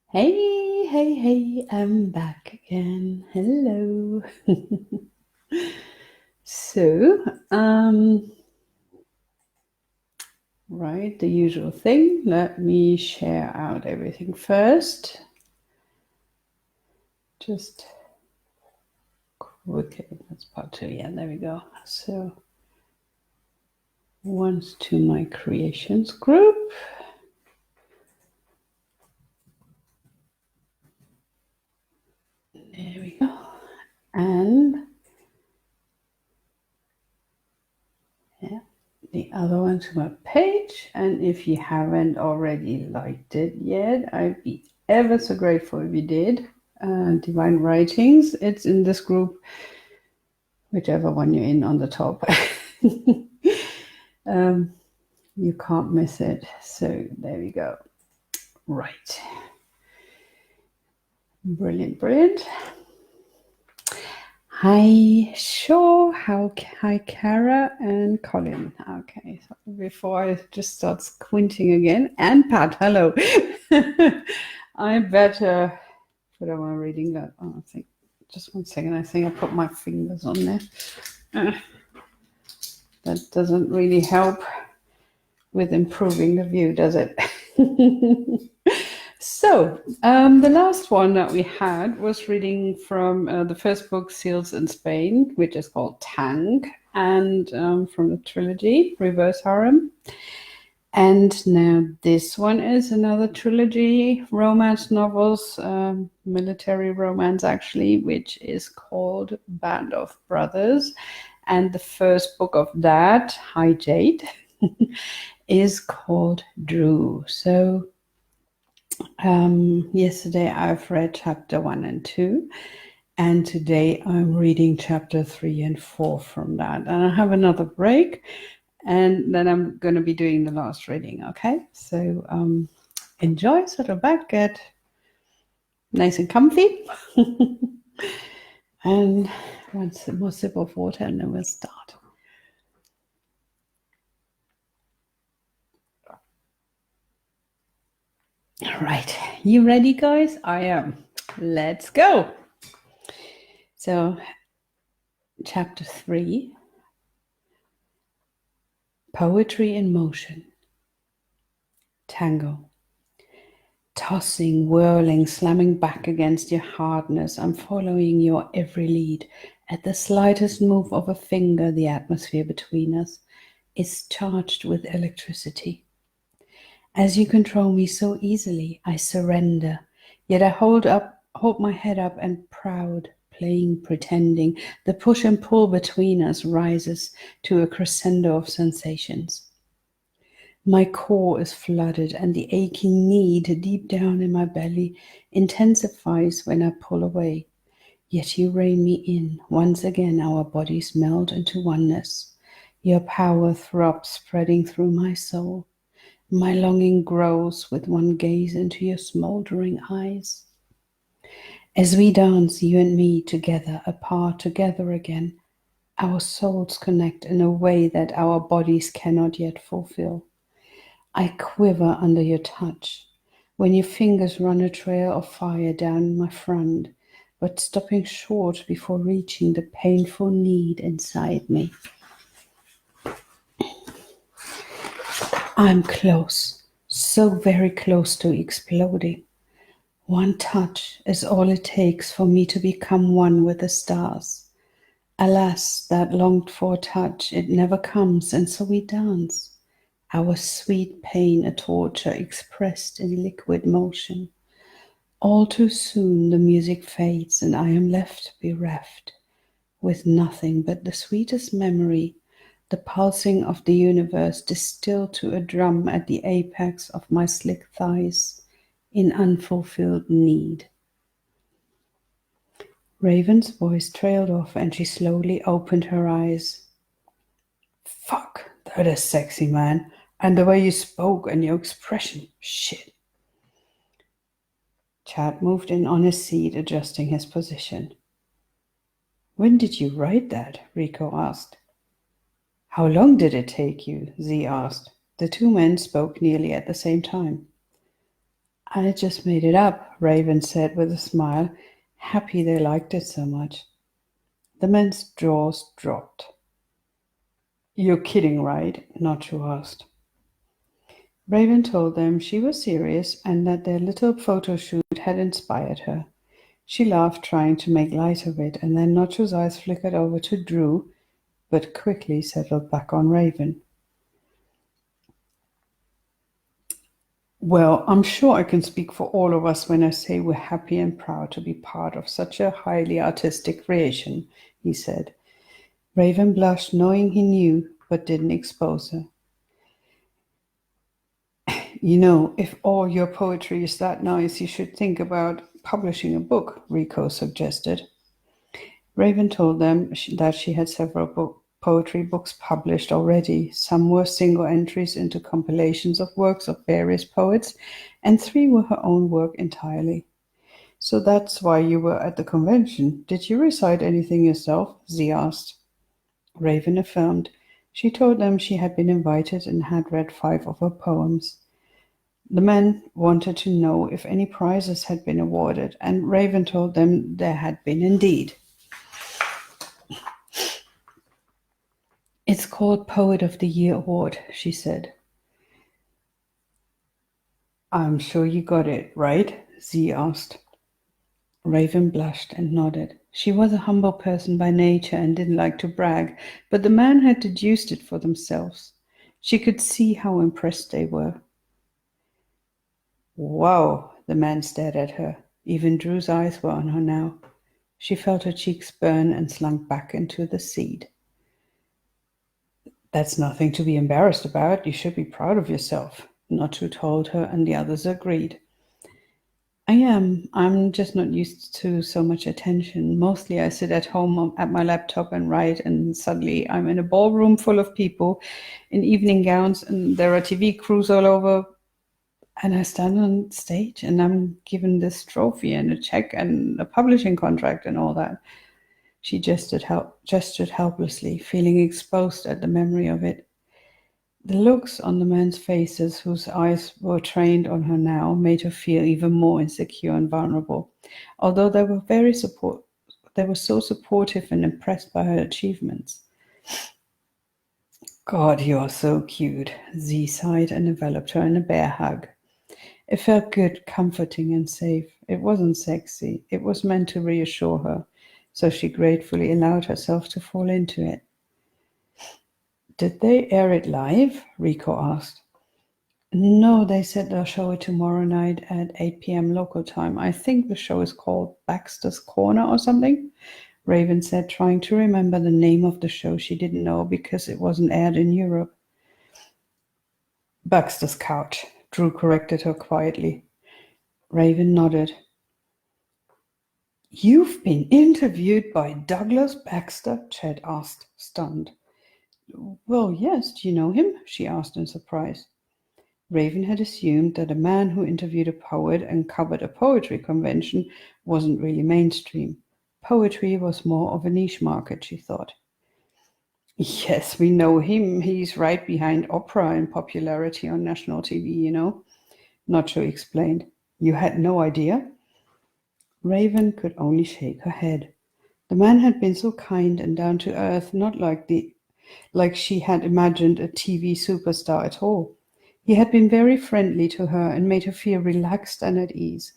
Hey, I'm back again. Hello. So, right, the usual thing. Let me share out everything first. Just quickly, that's part two. Yeah, there we go. So, once to my creations group. There we go. And yeah, the other one to my page. And if you haven't already liked it yet, I'd be ever so grateful if you did. Divine Writings, it's in this group, whichever one you're in on the top. You can't miss it. So there we go. Right. Brilliant. Hi, Shaw. Hi, Kara and Colin. Okay, so before I just start squinting again, and Pat, hello. I better put on my reading that. Oh, I think just 1 second. I think I put my fingers on there. That doesn't really help with improving the view, does it? So, the last one that we had was reading from the first book, Seals in Spain, which is called Tank, and from the trilogy, Reverse Harem. And now this one is another trilogy, romance novels, military romance actually, which is called Band of Brothers. And the first book of that, Hi Jade, is called Drew. So yesterday I've read chapter 1 and 2, and today I'm reading chapter 3 and 4 from that. And I have another break, and then I'm going to be doing the last reading, okay? So enjoy, settle back, get nice and comfy, and one more sip of water, and then we'll start. All right, you ready, guys? I am. Let's go. So, chapter 3, Poetry in Motion. Tango. Tossing, whirling, slamming back against your hardness, I'm following your every lead. At the slightest move of a finger, the atmosphere between us is charged with electricity. As you control me so easily, I surrender. Yet I hold my head up and proud, playing, pretending. The push and pull between us rises to a crescendo of sensations. My core is flooded, and the aching need deep down in my belly intensifies when I pull away. Yet you rein me in. Once again, our bodies melt into oneness. Your power throbs, spreading through my soul. My longing grows with one gaze into your smoldering eyes. As we dance, you and me, together, apart, together again, our souls connect in a way that our bodies cannot yet fulfill. I quiver under your touch, when your fingers run a trail of fire down my front, but stopping short before reaching the painful need inside me. I'm close, so very close to exploding. One touch is all it takes for me to become one with the stars. Alas, that longed-for touch, it never comes, and so we dance. Our sweet pain a torture expressed in liquid motion. All too soon the music fades, and I am left bereft, with nothing but the sweetest memory, the pulsing of the universe distilled to a drum at the apex of my slick thighs, in unfulfilled need. Raven's voice trailed off, and she slowly opened her eyes. Fuck, that is sexy, man. And the way you spoke and your expression. Shit. Chad moved in on his seat, adjusting his position. When did you write that? Rico asked. How long did it take you? Z asked. The two men spoke nearly at the same time. I just made it up, Raven said with a smile, happy they liked it so much. The men's jaws dropped. You're kidding, right? Nacho asked. Raven told them she was serious and that their little photo shoot had inspired her. She laughed, trying to make light of it, and then Nacho's eyes flickered over to Drew, but quickly settled back on Raven. Well, I'm sure I can speak for all of us when I say we're happy and proud to be part of such a highly artistic creation, he said. Raven blushed, knowing he knew, but didn't expose her. You know, if all your poetry is that nice, you should think about publishing a book, Rico suggested. Raven told them that she had several poetry books published already. Some were single entries into compilations of works of various poets, and 3 were her own work entirely. So that's why you were at the convention. Did you recite anything yourself? Z asked. Raven affirmed. She told them she had been invited and had read 5 of her poems. The men wanted to know if any prizes had been awarded, and Raven told them there had been indeed. It's called Poet of the Year Award, she said. I'm sure you got it, right? Z asked. Raven blushed and nodded. She was a humble person by nature and didn't like to brag, but the men had deduced it for themselves. She could see how impressed they were. Wow, the man stared at her. Even Drew's eyes were on her now. She felt her cheeks burn and slunk back into the seat. That's nothing to be embarrassed about. You should be proud of yourself, Notchu told her, and the others agreed. I am. I'm just not used to so much attention. Mostly I sit at home at my laptop and write, and suddenly I'm in a ballroom full of people in evening gowns, and there are TV crews all over. And I stand on stage and I'm given this trophy and a check and a publishing contract and all that. She gestured helplessly, feeling exposed at the memory of it. The looks on the men's faces, whose eyes were trained on her now, made her feel even more insecure and vulnerable, although they were so supportive and impressed by her achievements. God, you're so cute, Z sighed and enveloped her in a bear hug. It felt good, comforting, and safe. It wasn't sexy. It was meant to reassure her, so she gratefully allowed herself to fall into it. Did they air it live? Rico asked. No, they said they'll show it tomorrow night at 8 p.m. local time. I think the show is called Baxter's Corner or something, Raven said, trying to remember the name of the show she didn't know because it wasn't aired in Europe. Baxter's Couch, Drew corrected her quietly. Raven nodded. You've been interviewed by Douglas Baxter? Chad asked, stunned. Well, yes. Do you know him? She asked in surprise. Raven had assumed that a man who interviewed a poet and covered a poetry convention wasn't really mainstream. Poetry was more of a niche market, she thought. Yes, we know him. He's right behind opera in popularity on national TV, you know. Nacho explained. You had no idea? Raven could only shake her head. The man had been so kind and down to earth, not like she had imagined a TV superstar at all. He had been very friendly to her and made her feel relaxed and at ease,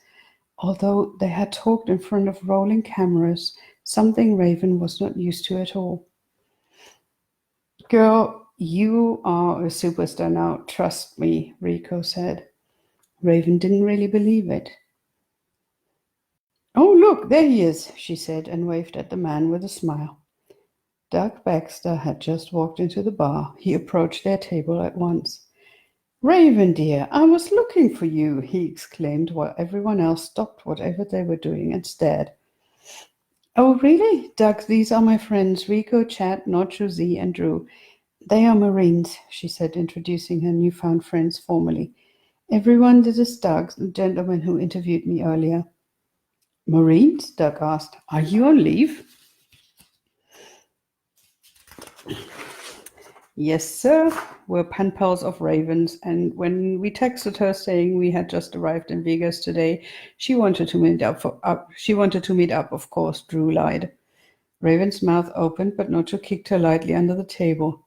although they had talked in front of rolling cameras, something Raven was not used to at all. Girl, you are a superstar now, trust me, Rico said. Raven didn't really believe it. Oh, look, there he is, she said, and waved at the man with a smile. Doug Baxter had just walked into the bar. He approached their table at once. Raven, dear, I was looking for you, he exclaimed while everyone else stopped whatever they were doing and stared. Oh, really? Doug, these are my friends, Rico, Chad, Nacho, Z, and Drew. They are Marines, she said, introducing her newfound friends formally. Everyone, this is Doug, the gentleman who interviewed me earlier. Marines? Doug asked. Are you on leave? Yes, sir. We're pen pals of Ravens, and when we texted her saying we had just arrived in Vegas today, she wanted to meet up. She wanted to meet up, of course. Drew lied. Raven's mouth opened, but Nocho kicked her lightly under the table.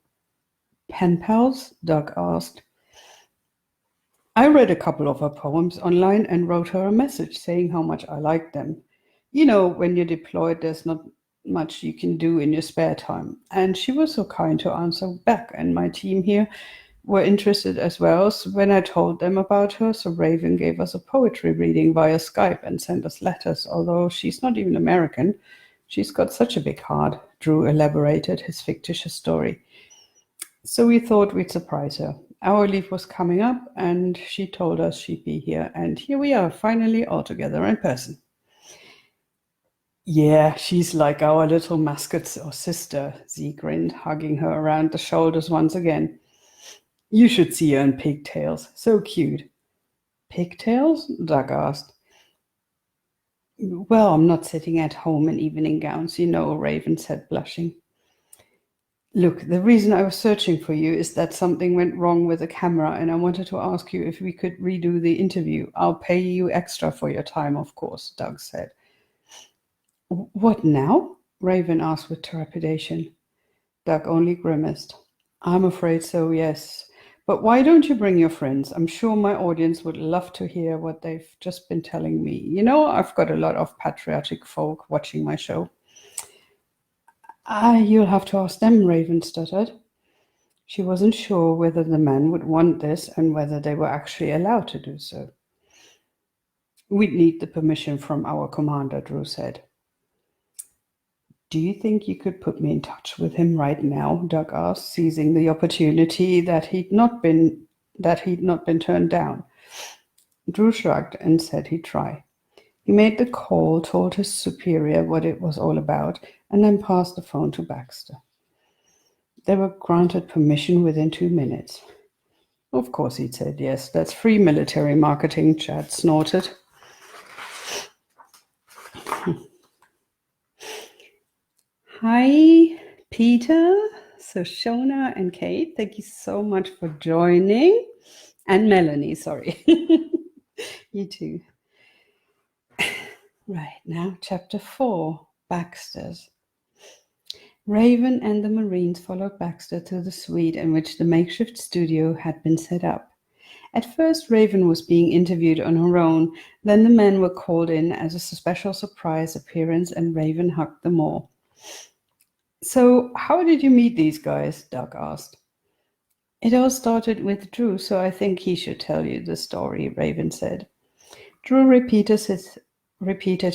Pen pals? Doug asked. I read a couple of her poems online and wrote her a message saying how much I liked them. You know, when you're deployed, there's not much you can do in your spare time. And she was so kind to answer back, and my team here were interested as well. So when I told them about her, so Raven gave us a poetry reading via Skype and sent us letters, although she's not even American. She's got such a big heart, Drew elaborated his fictitious story. So we thought we'd surprise her. Our leave was coming up, and she told us she'd be here, and here we are, finally all together in person. Yeah, she's like our little mascot or sister, Z grinned, hugging her around the shoulders once again. You should see her in pigtails. So cute. Pigtails? Doug asked. Well, I'm not sitting at home in evening gowns, you know, Raven said, blushing. Look, the reason I was searching for you is that something went wrong with the camera, and I wanted to ask you if we could redo the interview. I'll pay you extra for your time, of course, Doug said. What now? Raven asked with trepidation. Doug only grimaced. I'm afraid so, yes. But why don't you bring your friends? I'm sure my audience would love to hear what they've just been telling me. You know, I've got a lot of patriotic folk watching my show. You'll have to ask them, Raven stuttered. She wasn't sure whether the men would want this and whether they were actually allowed to do so. We'd need the permission from our commander, Drew said. Do you think you could put me in touch with him right now? Doug asked, seizing the opportunity that he'd not been turned down. Drew shrugged and said he'd try. He made the call, told his superior what it was all about, and then passed the phone to Baxter. They were granted permission within 2 minutes. Of course, he'd said yes. That's free military marketing, Chad snorted. Hi, Peter, Shona, and Kate. Thank you so much for joining. And Melanie, sorry. You too. Right, now chapter 4, Baxter's. Raven and the Marines followed Baxter to the suite in which the makeshift studio had been set up. At first, Raven was being interviewed on her own. Then the men were called in as a special surprise appearance, and Raven hugged them all. So, how did you meet these guys? Doug asked. It all started with Drew, so I think he should tell you the story, Raven said. Drew repeated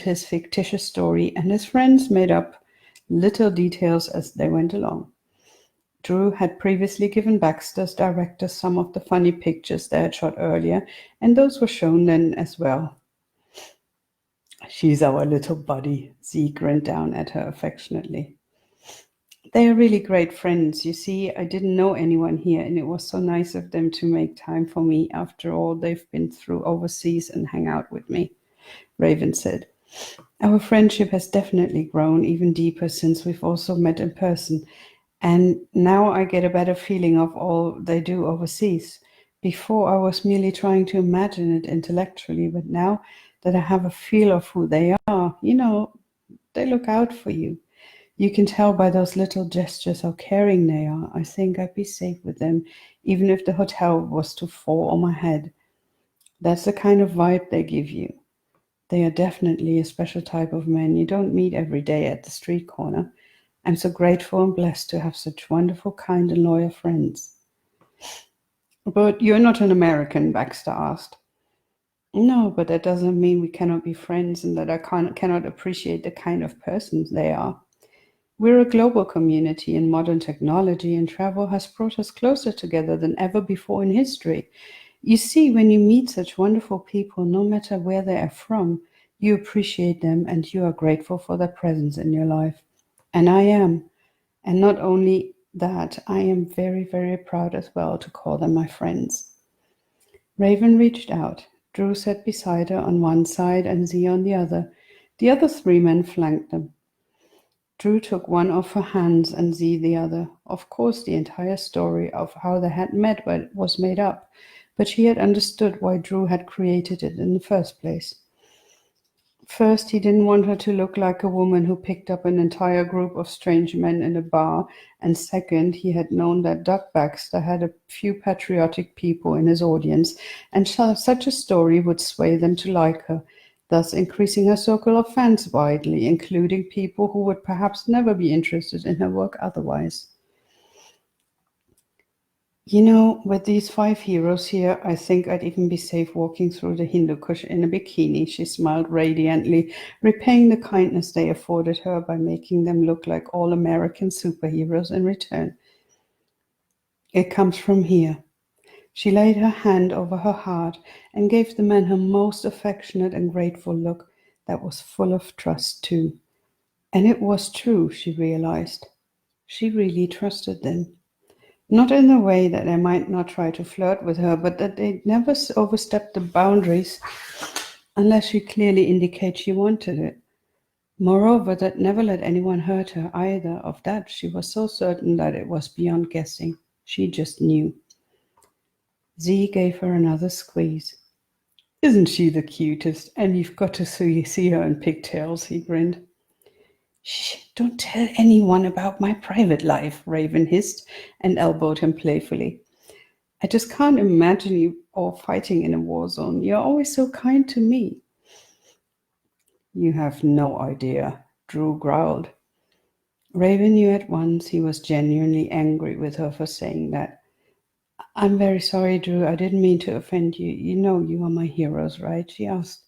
his fictitious story, and his friends made up little details as they went along. Drew had previously given Baxter's director some of the funny pictures they had shot earlier, and those were shown then as well. She's our little buddy, Z grinned down at her affectionately. They are really great friends. You see, I didn't know anyone here, and it was so nice of them to make time for me after all they've been through overseas and hang out with me, Raven said. Our friendship has definitely grown even deeper since we've also met in person, and now I get a better feeling of all they do overseas. Before, I was merely trying to imagine it intellectually, but now that I have a feel of who they are, you know, they look out for you. You can tell by those little gestures how caring they are. I think I'd be safe with them, even if the hotel was to fall on my head. That's the kind of vibe they give you. They are definitely a special type of men you don't meet every day at the street corner. I'm so grateful and blessed to have such wonderful, kind, and loyal friends. But you're not an American, Baxter asked. No, but that doesn't mean we cannot be friends and that I cannot appreciate the kind of persons they are. We're a global community, and modern technology and travel has brought us closer together than ever before in history. You see, when you meet such wonderful people, no matter where they are from, you appreciate them and you are grateful for their presence in your life. And I am. And not only that, I am very, very proud as well to call them my friends. Raven reached out. Drew sat beside her on one side and Z on the other. The other 3 men flanked them. Drew took one of her hands and Z the other. Of course, the entire story of how they had met was made up, but she had understood why Drew had created it in the first place. First, he didn't want her to look like a woman who picked up an entire group of strange men in a bar, and second, he had known that Doug Baxter had a few patriotic people in his audience, and such a story would sway them to like her, thus increasing her circle of fans widely, including people who would perhaps never be interested in her work otherwise. You know, with these 5 heroes here, I think I'd even be safe walking through the Hindu Kush in a bikini, she smiled radiantly, repaying the kindness they afforded her by making them look like all American superheroes in return. It comes from here. She laid her hand over her heart and gave the man her most affectionate and grateful look that was full of trust, too. And it was true, she realized. She really trusted them. Not in the way that they might not try to flirt with her, but that they'd never overstep the boundaries unless she clearly indicated she wanted it. Moreover, that never let anyone hurt her either. Of that she was so certain that it was beyond guessing. She just knew. Z gave her another squeeze. Isn't she the cutest? And you've got to see her in pigtails, he grinned. Shh, don't tell anyone about my private life, Raven hissed and elbowed him playfully. I just can't imagine you all fighting in a war zone. You're always so kind to me. You have no idea, Drew growled. Raven knew at once he was genuinely angry with her for saying that. I'm very sorry, Drew. I didn't mean to offend you. You know you are my heroes, right? She asked.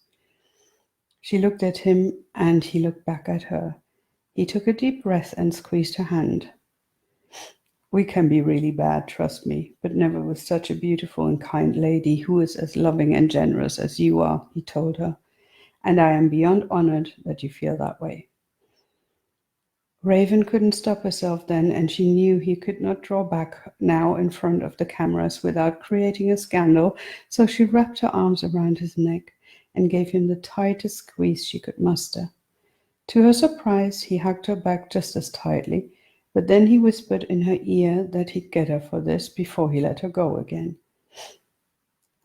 She looked at him and he looked back at her. He took a deep breath and squeezed her hand. We can be really bad, trust me, but never with such a beautiful and kind lady who is as loving and generous as you are, he told her. And I am beyond honored that you feel that way. Raven couldn't stop herself then, and she knew he could not draw back now in front of the cameras without creating a scandal, so she wrapped her arms around his neck and gave him the tightest squeeze she could muster. To her surprise, he hugged her back just as tightly, but then he whispered in her ear that he'd get her for this before he let her go again.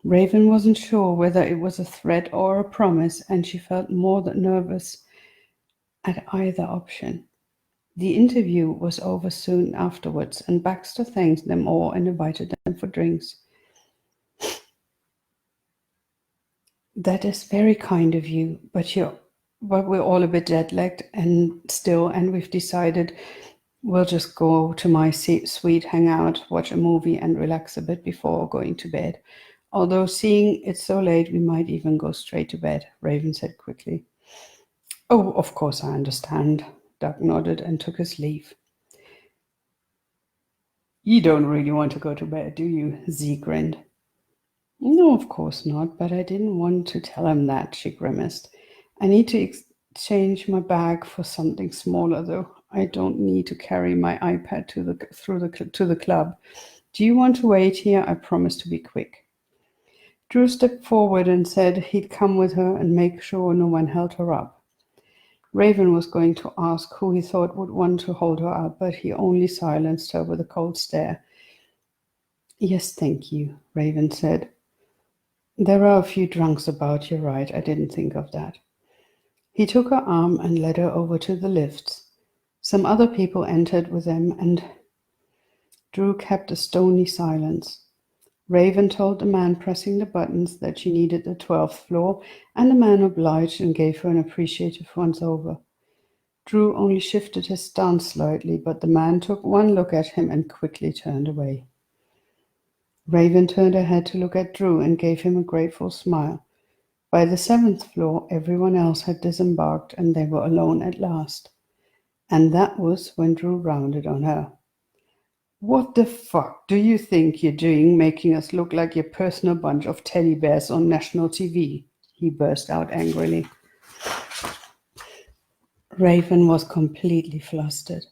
Raven wasn't sure whether it was a threat or a promise, and she felt more than nervous at either option. The interview was over soon afterwards, and Baxter thanked them all and invited them for drinks. That is very kind of you, but we're all a bit jet-lagged and we've decided we'll just go to my suite, hang out, watch a movie, and relax a bit before going to bed. Although seeing it's so late, we might even go straight to bed, Raven said quickly. Oh, of course I understand. Doug nodded and took his leave. You don't really want to go to bed, do you? Z grinned. No, of course not, but I didn't want to tell him that, she grimaced. I need to exchange my bag for something smaller, though. I don't need to carry my iPad to the club. Do you want to wait here? I promise to be quick. Drew stepped forward and said he'd come with her and make sure no one held her up. Raven was going to ask who he thought would want to hold her up, but he only silenced her with a cold stare. Yes, thank you, Raven said. There are a few drunks about, you're right, I didn't think of that. He took her arm and led her over to the lifts. Some other people entered with them, and Drew kept a stony silence. Raven told the man pressing the buttons that she needed the 12th floor, and the man obliged and gave her an appreciative once-over. Drew only shifted his stance slightly, but the man took one look at him and quickly turned away. Raven turned her head to look at Drew and gave him a grateful smile. By the 7th floor, everyone else had disembarked and they were alone at last. And that was when Drew rounded on her. What the fuck do you think you're doing, making us look like your personal bunch of teddy bears on national TV? He burst out angrily. Raven was completely flustered,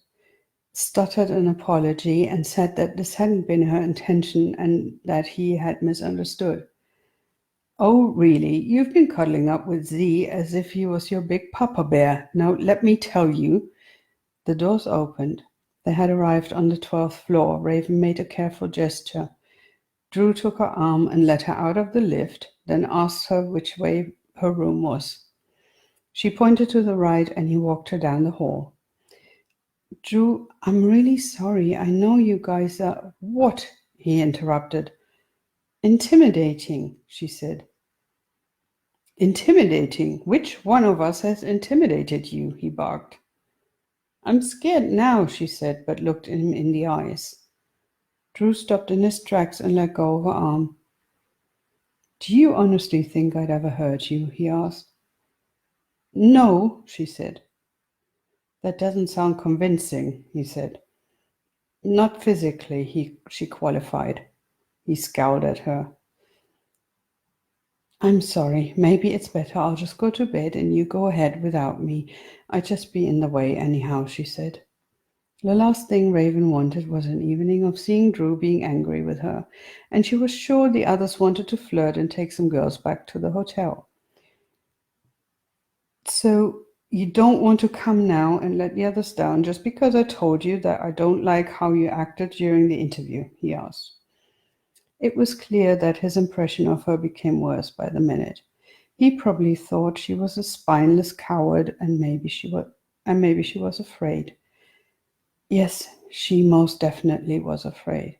stuttered an apology, and said that this hadn't been her intention and that he had misunderstood. Oh, really? You've been cuddling up with Z as if he was your big papa bear. Now, let me tell you. The doors opened. They had arrived on the 12th floor. Raven made a careful gesture. Drew took her arm and led her out of the lift, then asked her which way her room was. She pointed to the right, and he walked her down the hall. Drew, I'm really sorry. I know you guys are... What? He interrupted. Intimidating, she said. Intimidating? Which one of us has intimidated you? He barked. I'm scared now, she said, but looked him in the eyes. Drew stopped in his tracks and let go of her arm. Do you honestly think I'd ever hurt you? He asked. No, she said. That doesn't sound convincing, he said. Not physically, she qualified. He scowled at her. I'm sorry. Maybe it's better I'll just go to bed and you go ahead without me. I'd just be in the way anyhow, she said. The last thing Raven wanted was an evening of seeing Drew being angry with her, and she was sure the others wanted to flirt and take some girls back to the hotel. So you don't want to come now and let the others down just because I told you that I don't like how you acted during the interview? He asked. It was clear that his impression of her became worse by the minute. He probably thought she was a spineless coward, and maybe she was afraid. Yes, she most definitely was afraid.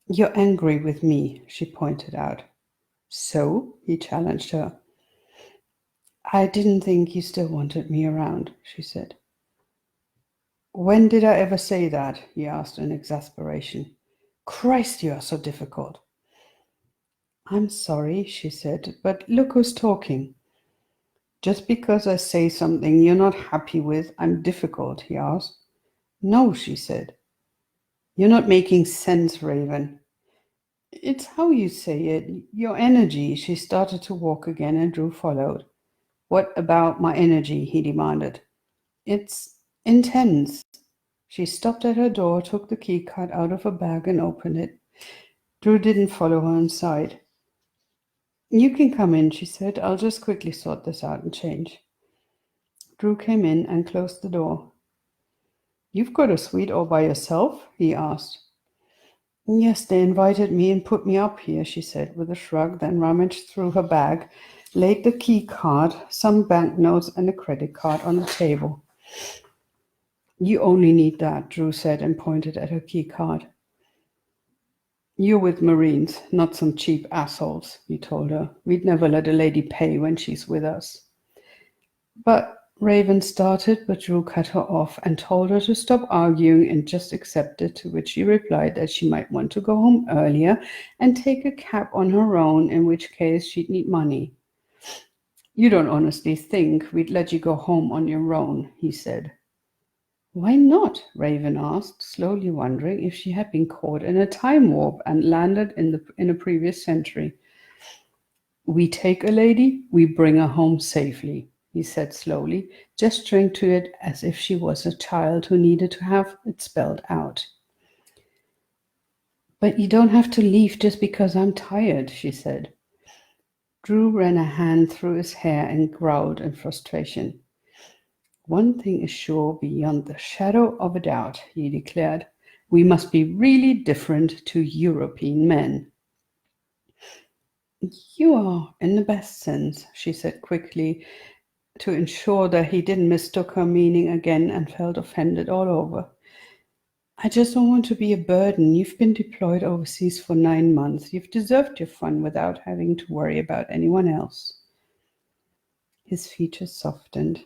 You're angry with me, she pointed out. So? He challenged her. I didn't think you still wanted me around, she said. When did I ever say that? He asked in exasperation. Christ, you are so difficult. I'm sorry, she said, but look who's talking. Just because I say something you're not happy with, I'm difficult, he asked. No, she said. You're not making sense, Raven. It's how you say it, your energy. She started to walk again and Drew followed. What about my energy? He demanded. It's intense. She stopped at her door, took the key card out of her bag and opened it. Drew didn't follow her inside. You can come in, she said. I'll just quickly sort this out and change. Drew came in and closed the door. You've got a suite all by yourself? He asked. Yes, they invited me and put me up here, she said with a shrug, then rummaged through her bag, laid the key card, some banknotes, and a credit card on the table. You only need that, Drew said and pointed at her key card. You're with Marines, not some cheap assholes, he told her. We'd never let a lady pay when she's with us. But Raven started, but Drew cut her off and told her to stop arguing and just accept it, to which she replied that she might want to go home earlier and take a cab on her own, in which case she'd need money. You don't honestly think we'd let you go home on your own, he said. Why not? Raven asked, slowly wondering if she had been caught in a time warp and landed in a previous century. We take a lady, we bring her home safely, he said slowly, gesturing to it as if she was a child who needed to have it spelled out. But you don't have to leave just because I'm tired, she said. Drew ran a hand through his hair and growled in frustration. One thing is sure beyond the shadow of a doubt, he declared. We must be really different to European men. You are, in the best sense, she said quickly, to ensure that he didn't mistook her meaning again and felt offended all over. I just don't want to be a burden. You've been deployed overseas for 9 months. You've deserved your fun without having to worry about anyone else. His features softened.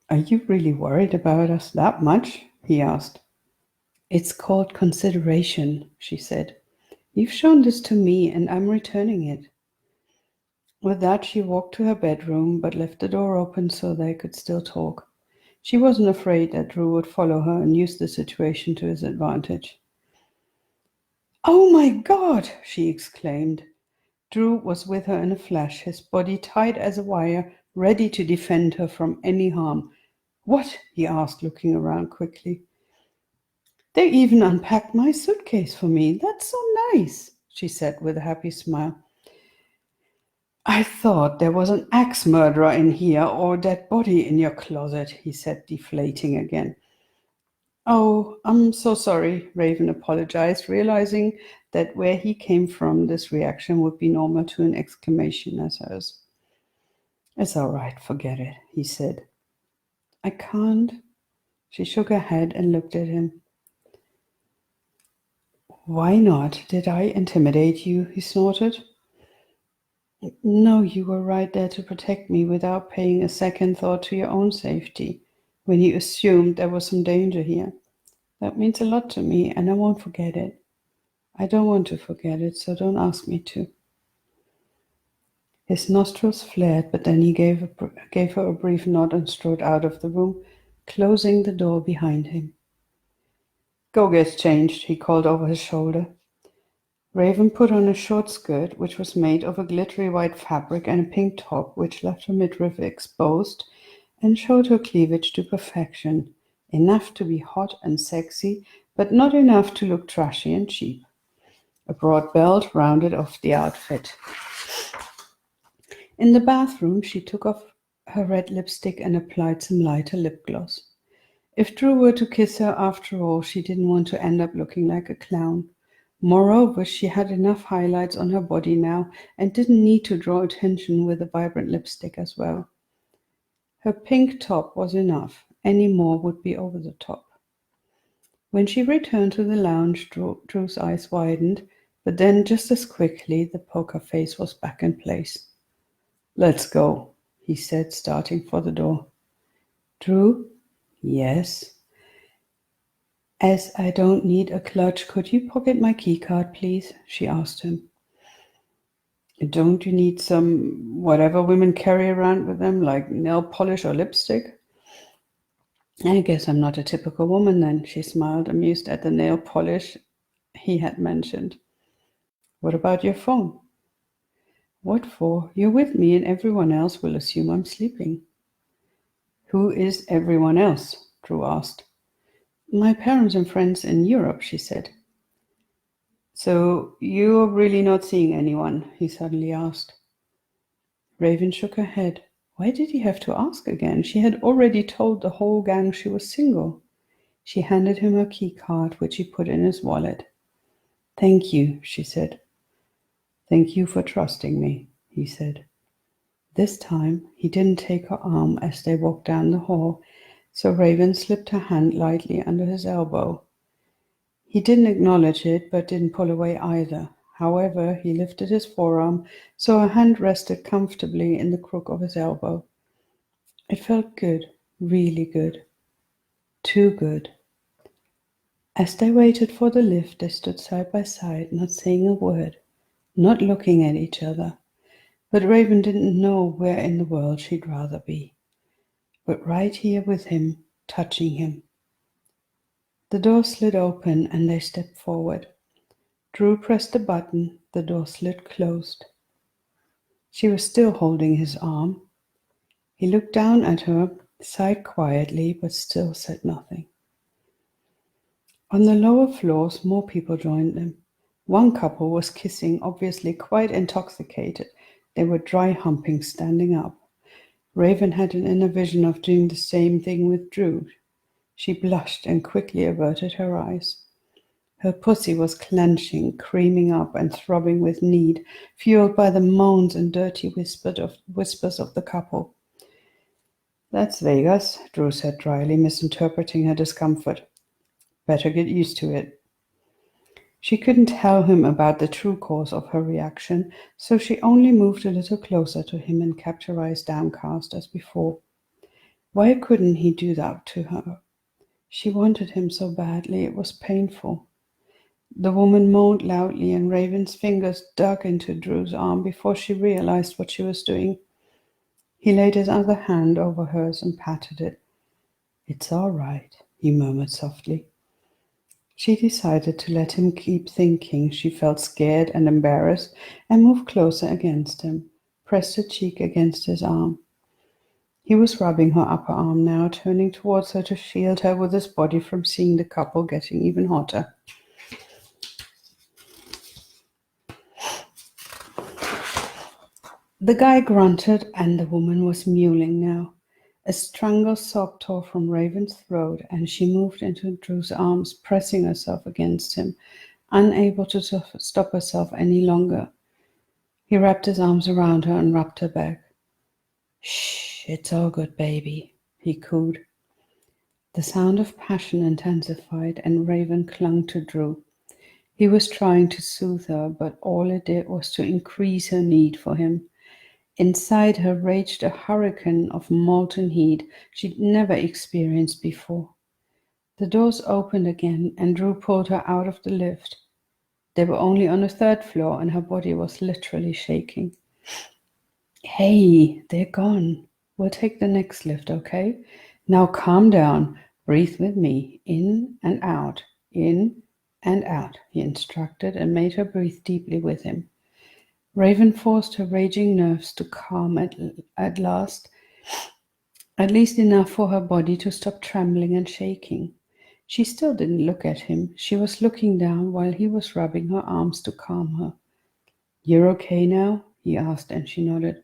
Are you really worried about us that much? He asked. It's called consideration, she said. You've shown this to me, and I'm returning it. With that, she walked to her bedroom, but left the door open so they could still talk. She wasn't afraid that Drew would follow her and use the situation to his advantage. Oh my God, she exclaimed. Drew was with her in a flash, his body tight as a wire, ready to defend her from any harm. What? He asked, looking around quickly. They even unpacked my suitcase for me. That's so nice, she said with a happy smile. I thought there was an axe murderer in here or a dead body in your closet, he said, deflating again. Oh, I'm so sorry, Raven apologized, realizing that where he came from, this reaction would be normal to an exclamation as hers. It's all right, forget it, he said. I can't. She shook her head and looked at him. Why not? Did I intimidate you? He snorted. No, you were right there to protect me without paying a second thought to your own safety when you assumed there was some danger here. That means a lot to me, and I won't forget it. I don't want to forget it, so don't ask me to. His nostrils flared, but then he gave her a brief nod and strode out of the room, closing the door behind him. Go get changed, he called over his shoulder. Raven put on a short skirt, which was made of a glittery white fabric, and a pink top, which left her midriff exposed and showed her cleavage to perfection, enough to be hot and sexy, but not enough to look trashy and cheap. A broad belt rounded off the outfit. In the bathroom, she took off her red lipstick and applied some lighter lip gloss. If Drew were to kiss her after all, she didn't want to end up looking like a clown. Moreover, she had enough highlights on her body now and didn't need to draw attention with a vibrant lipstick as well. Her pink top was enough. Any more would be over the top. When she returned to the lounge, Drew's eyes widened, but then just as quickly the poker face was back in place. Let's go, he said, starting for the door. Drew? Yes. As I don't need a clutch, could you pocket my keycard, please? She asked him. Don't you need some whatever women carry around with them, like nail polish or lipstick? I guess I'm not a typical woman then, she smiled, amused at the nail polish he had mentioned. What about your phone? What for? You're with me and everyone else will assume I'm sleeping. Who is everyone else? Drew asked. My parents and friends in Europe, she said. So you're really not seeing anyone? He suddenly asked. Raven shook her head. Why did he have to ask again? She had already told the whole gang she was single. She handed him her key card, which he put in his wallet. Thank you, she said. Thank you for trusting me, he said. This time, he didn't take her arm as they walked down the hall, so Raven slipped her hand lightly under his elbow. He didn't acknowledge it, but didn't pull away either. However, he lifted his forearm, so her hand rested comfortably in the crook of his elbow. It felt good, really good. Too good. As they waited for the lift, they stood side by side, not saying a word, not looking at each other. But Raven didn't know where in the world she'd rather be. But right here with him, touching him. The door slid open and they stepped forward. Drew pressed a button, the door slid closed. She was still holding his arm. He looked down at her, sighed quietly, but still said nothing. On the lower floors, more people joined them. One couple was kissing, obviously quite intoxicated. They were dry humping, standing up. Raven had an inner vision of doing the same thing with Drew. She blushed and quickly averted her eyes. Her pussy was clenching, creaming up and throbbing with need, fueled by the moans and dirty whispers of the couple. That's Vegas, Drew said dryly, misinterpreting her discomfort. Better get used to it. She couldn't tell him about the true cause of her reaction, so she only moved a little closer to him and kept her eyes downcast as before. Why couldn't he do that to her? She wanted him so badly, it was painful. The woman moaned loudly, and Raven's fingers dug into Drew's arm before she realized what she was doing. He laid his other hand over hers and patted it. It's all right, he murmured softly. She decided to let him keep thinking. She felt scared and embarrassed and moved closer against him, pressed her cheek against his arm. He was rubbing her upper arm now, turning towards her to shield her with his body from seeing the couple getting even hotter. The guy grunted, and the woman was mewling now. A strangled sob tore from Raven's throat, and she moved into Drew's arms, pressing herself against him, unable to stop herself any longer. He wrapped his arms around her and rubbed her back. "Shh, it's all good, baby," he cooed. The sound of passion intensified, and Raven clung to Drew. He was trying to soothe her, but all it did was to increase her need for him. Inside her raged a hurricane of molten heat she'd never experienced before. The doors opened again, and Drew pulled her out of the lift. They were only on the third floor, and her body was literally shaking. "Hey, they're gone. We'll take the next lift, okay? Now calm down. Breathe with me. In and out. In and out," he instructed, and made her breathe deeply with him. Raven forced her raging nerves to calm at last, at least enough for her body to stop trembling and shaking. She still didn't look at him. She was looking down while he was rubbing her arms to calm her. "You're okay now?" he asked, and she nodded.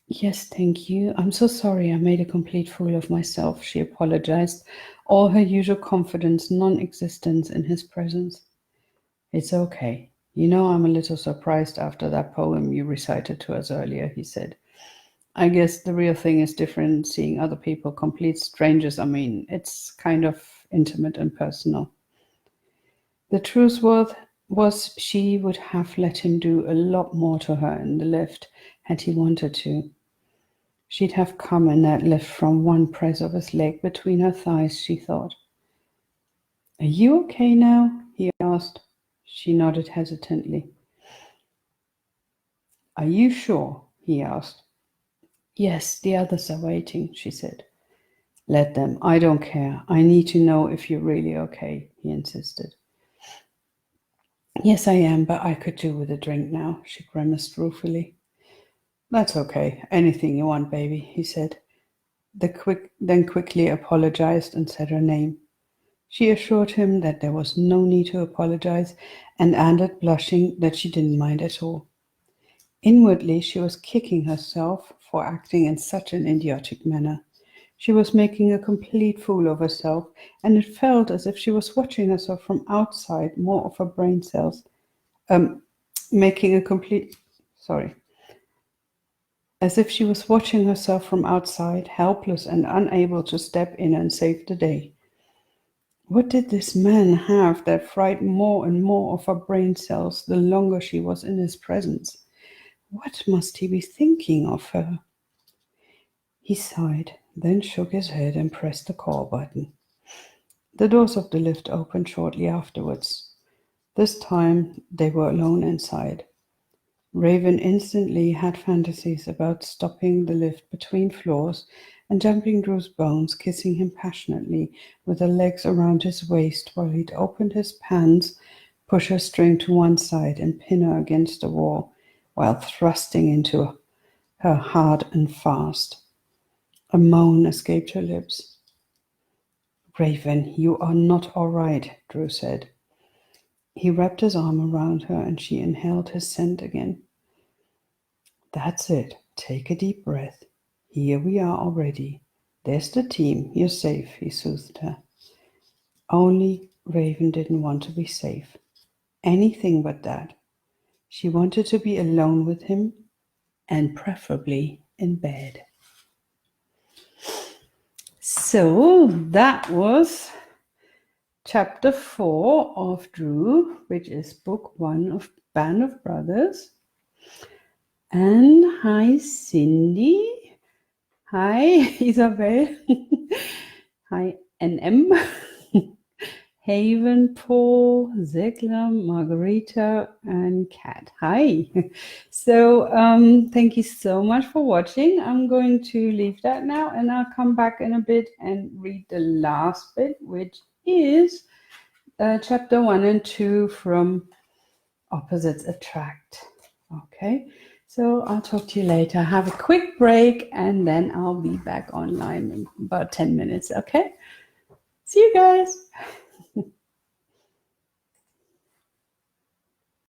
"Yes, thank you. I'm so sorry I made a complete fool of myself," she apologized, all her usual confidence non-existent in his presence. "It's okay. You know, I'm a little surprised after that poem you recited to us earlier," he said. "I guess the real thing is different, seeing other people, complete strangers. I mean, it's kind of intimate and personal." The truth was she would have let him do a lot more to her in the lift had he wanted to. She'd have come in that lift from one press of his leg between her thighs, she thought. "Are you okay now?" he asked. She nodded hesitantly. "Are you sure?" he asked. "Yes, the others are waiting," she said. "Let them. I don't care. I need to know if you're really okay," he insisted. "Yes, I am, but I could do with a drink now," she grimaced ruefully. "That's okay. Anything you want, baby," he said. Then quickly apologized and said her name. She assured him that there was no need to apologize, and added, blushing, that she didn't mind at all. Inwardly, she was kicking herself for acting in such an idiotic manner. She was making a complete fool of herself, and it felt as if she was watching herself from outside, more of her brain cells. Making a complete... Sorry. As if she was watching herself from outside, helpless and unable to step in and save the day. What did this man have that fried more and more of her brain cells the longer she was in his presence? What must he be thinking of her? He sighed, then shook his head and pressed the call button. The doors of the lift opened shortly afterwards. This time they were alone inside. Raven instantly had fantasies about stopping the lift between floors and jumping Drew's bones, kissing him passionately with her legs around his waist while he'd opened his pants, push her string to one side and pin her against the wall while thrusting into her hard and fast. A moan escaped her lips. "Raven, you are not all right," Drew said. He wrapped his arm around her and she inhaled his scent again. "That's it. Take a deep breath. Here we are already. There's the team. You're safe," he soothed her. Only Raven didn't want to be safe. Anything but that. She wanted to be alone with him, and preferably in bed. So that was chapter 4 of Drew, which is book 1 of Band of Brothers. And hi, Cindy. Hi, Isabel. Hi, NM. Haven, Paul, Zegla, Margarita, and Kat. Hi. So thank you so much for watching. I'm going to leave that now, and I'll come back in a bit and read the last bit, which is chapter 1 and 2 from Opposites Attract. Okay, so I'll talk to you later. Have a quick break, and then I'll be back online in about 10 minutes. Okay, see you guys.